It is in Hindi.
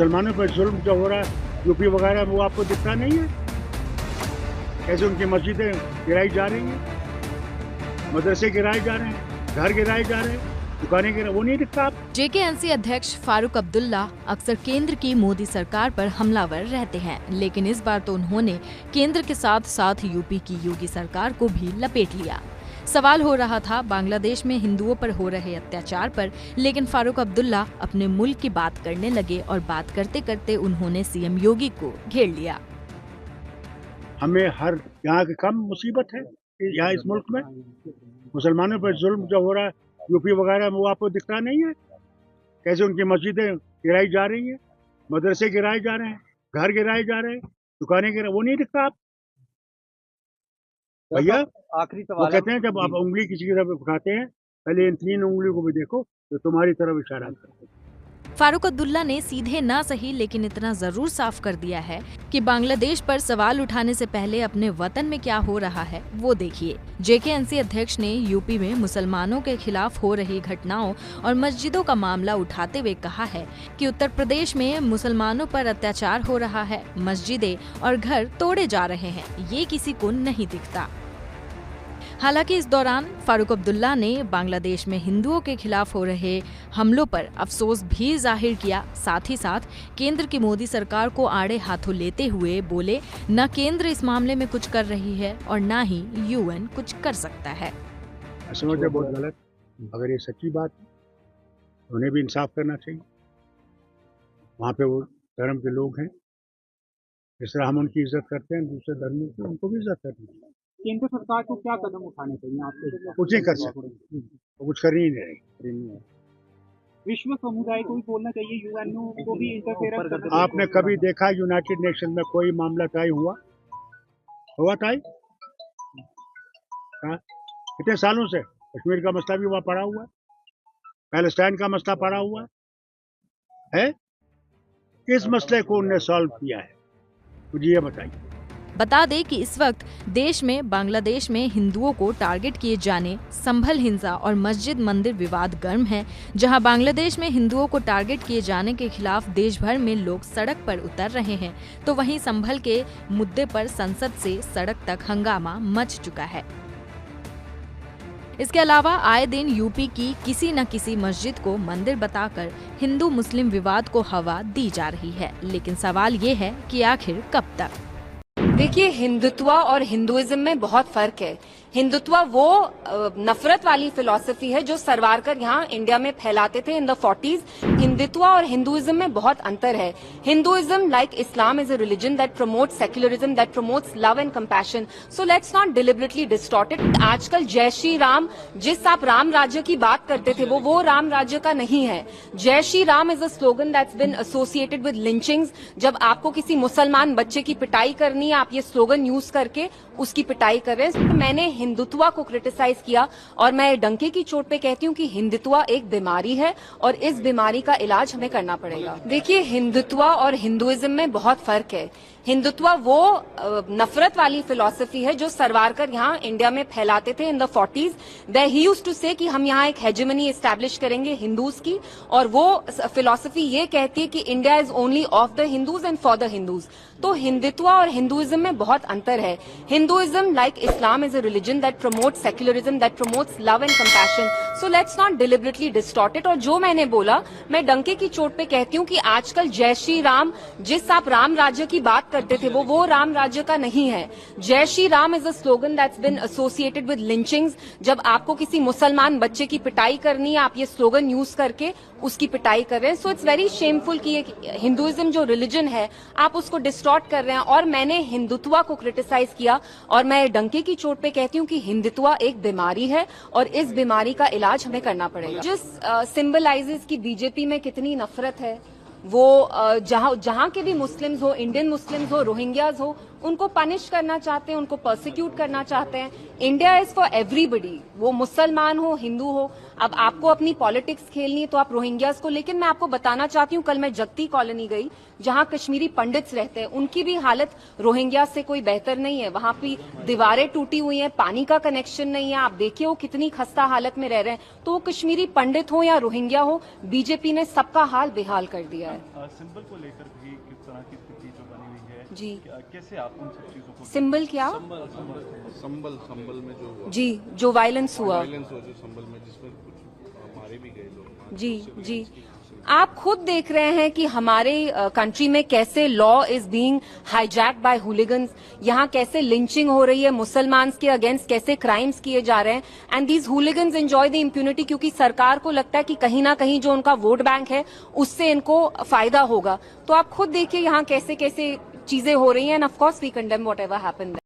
मुसलमानों पर जुल्म जो हो रहा है यूपी वगैरह में, वो आपको दिखता नहीं है? कैसे उनकी मस्जिदें गिराई जा रही हैं, मदरसे गिराए जा रहे हैं, घर गिराए जा रहे हैं, दुकानें गिरा, वो नहीं दिखता आप? जेकेएनसी अध्यक्ष फारूक अब्दुल्ला अक्सर केंद्र की मोदी सरकार पर हमलावर रहते हैं, लेकिन इस बार तो उन्होंने केंद्र के साथ साथ यूपी की योगी सरकार को भी लपेट लिया। सवाल हो रहा था बांग्लादेश में हिंदुओं पर हो रहे अत्याचार पर, लेकिन फारूक अब्दुल्ला अपने मुल्क की बात करने लगे और बात करते करते उन्होंने सीएम योगी को घेर लिया। हमें हर यहाँ की कम मुसीबत है यहाँ इस मुल्क में? मुसलमानों पर जुल्म जो हो रहा है यूपी वगैरह में, वो आपको दिखता नहीं है? कैसे उनकी मस्जिदें गिराई जा रही हैं, मदरसे गिराए जा रहे हैं, घर गिराए जा रहे हैं, दुकानें गिरा, वो नहीं दिखता आप? भैया आखिरी वो सवाल कहते हैं जब आप उंगली किसी की तरफ उठाते हैं, पहले इन 3 उंगलियों को भी देखो तो तुम्हारी तरफ इशारा करते हैं। फारूक अब्दुल्ला ने सीधे ना सही लेकिन इतना जरूर साफ कर दिया है कि बांग्लादेश पर सवाल उठाने से पहले अपने वतन में क्या हो रहा है वो देखिए। जेकेएनसी अध्यक्ष ने यूपी में मुसलमानों के खिलाफ हो रही घटनाओं और मस्जिदों का मामला उठाते हुए कहा है कि उत्तर प्रदेश में मुसलमानों पर अत्याचार हो रहा है, मस्जिदें और घर तोड़े जा रहे हैं, ये किसी को नहीं दिखता। हालांकि इस दौरान फारूक अब्दुल्ला ने बांग्लादेश में हिंदुओं के खिलाफ हो रहे हमलों पर अफसोस भी जाहिर किया। साथ ही साथ केंद्र की मोदी सरकार को आड़े हाथों लेते हुए बोले, न केंद्र इस मामले में कुछ कर रही है और न ही यूएन कुछ कर सकता है। समझते बहुत गलत। अगर ये सच्ची बात है तो उन्हें भी इंसाफ करना चाहिए। वहाँ पे वो धर्म के लोग हैं, जिस तरह हम उनकी इज्जत करते हैं दूसरे धर्मों की, उनको भी इज्जत करनी चाहिए। केंद्र सरकार को क्या कदम उठाने चाहिए आपके? कुछ नहीं कर सकते, वो कुछ कर ही नहीं रही। विश्व समुदाय को भी बोलना चाहिए, यूएन को भी इंटरफेरेंस करना चाहिए। आपने कभी देखा यूनाइटेड नेशन में कोई मामला तय हुआ तय? कितने सालों से कश्मीर का मसला भी वहाँ पड़ा हुआ है, पैलेस्टाइन का मसला पड़ा हुआ है? किस मसले को उन्होंने सॉल्व किया है, मुझे ये बताइए। बता दें कि इस वक्त देश में बांग्लादेश में हिंदुओं को टारगेट किए जाने, संभल हिंसा और मस्जिद मंदिर विवाद गर्म है। जहां बांग्लादेश में हिंदुओं को टारगेट किए जाने के खिलाफ देश भर में लोग सड़क पर उतर रहे हैं, तो वहीं संभल के मुद्दे पर संसद से सड़क तक हंगामा मच चुका है। इसके अलावा आए दिन यूपी की किसी न किसी मस्जिद को मंदिर बताकर हिंदू मुस्लिम विवाद को हवा दी जा रही है। लेकिन सवाल ये है कि आखिर कब तक? देखिए, हिंदुत्व और हिंदुइज्म में बहुत फर्क है। हिंदुत्व वो नफरत वाली फिलॉसफी है जो सरवारकर यहाँ इंडिया में फैलाते थे इन द 40s। हिंदुत्व और हिंदुइज्म में बहुत अंतर है। Hinduism, like Islam, is a religion that promotes secularism, that promotes love and compassion. So let's not deliberately distort it. आजकल जय श्री राम, जिस आप राम राज्य की बात करते थे, वो राम राज्य का नहीं है। जय Shri Ram is a slogan that's bin associated with lynchings. जब आपको किसी मुसलमान बच्चे की पिटाई करनी है, आप ये स्लोगन यूज करके उसकी पिटाई कर रहे हैं। मैंने हिंदुत्व को क्रिटिसाइज किया और मैं डंके की चोट पे कहती हूँ कि हिंदुत्व एक बीमारी है और इस बीमारी का इलाज हमें करना पड़ेगा। देखिए, हिंदुत्व और हिंदुइज्म में बहुत फर्क है। हिंदुत्व वो नफरत वाली फिलॉसफी है जो सरवारकर यहाँ इंडिया में फैलाते थे इन द 40s। वे ही यूज्ड टू से कि हम यहाँ एक हेजेमनी एस्टैब्लिश करेंगे हिंदूज की, और वो फिलॉसफी ये कहती है कि India is only of the Hindus and for the Hindus. तो हिंदुत्व और हिंदुइज्म में बहुत अंतर है। Hinduism, like Islam, is a religion that promotes secularism, that promotes love and compassion. So let's not deliberately distort it. और जो मैंने बोला, मैं डंके की चोट पे कहती हूँ कि आजकल जय श्री राम, जिस आप राम राज्य की बात करते थे, वो राम राज्य का नहीं है। जय Shri Ram is a slogan that's bin associated with lynchings. जब आपको किसी मुसलमान बच्चे की पिटाई करनी है, आप ये स्लोगन यूज करके उसकी पिटाई कर रहे हैं। सो इट्स वेरी शेमफुल कि हिंदुइज्म जो रिलीजन है, आप उसको डिस्टॉर्ट कर रहे हैं। और मैंने हिंदुत्व को क्रिटिसाइज किया और मैं डंके की चोट पे कहती हूँ कि हिंदुत्व एक बीमारी है और इस बीमारी का इलाज हमें करना पड़ेगा। जिस सिंबलाइजेस की बीजेपी में कितनी नफरत है, वो जहाँ के भी मुस्लिम्स हो, इंडियन मुस्लिम्स हो, रोहिंग्याज हो, उनको पनिश करना चाहते हैं, उनको पर्सिक्यूट करना चाहते हैं। इंडिया इज फॉर एवरीबडी, वो मुसलमान हो, हिंदू हो। अब आपको अपनी पॉलिटिक्स खेलनी है तो आप रोहिंग्यास को, लेकिन मैं आपको बताना चाहती हूँ, कल मैं जगती कॉलोनी गई जहाँ कश्मीरी पंडित्स रहते हैं, उनकी भी हालत रोहिंग्यास से कोई बेहतर नहीं है। वहां भी दीवारें टूटी हुई हैं, पानी का कनेक्शन नहीं है, आप देखिए वो कितनी खस्ता हालत में रह रहे हैं। तो वो कश्मीरी पंडित हो या रोहिंग्या हो, बीजेपी ने सबका हाल बेहाल कर दिया है। सिंबल को लेकर भी किस तरह की स्थिति जो बनी हुई है जी, कैसे आप उन सब चीजों को सिंबल क्या? संबल में जो हुआ, जी, जो वायलेंस हुआ, वायलेंस हुआ जो संबल में, जिसमें कुछ मारे भी गए लोग। जी जी, आप खुद देख रहे हैं कि हमारे कंट्री में कैसे law is being hijack by hooligans, यहाँ कैसे लिंचिंग हो रही है मुसलमान के अगेंस्ट, कैसे क्राइम्स किए जा रहे हैं, and these hooligans enjoy the impunity, क्योंकि सरकार को लगता है कि कहीं ना कहीं जो उनका वोट बैंक है उससे इनको फायदा होगा। तो आप खुद देखिए यहाँ कैसे कैसे चीजें हो रही हैं, and of course we condemn whatever happened.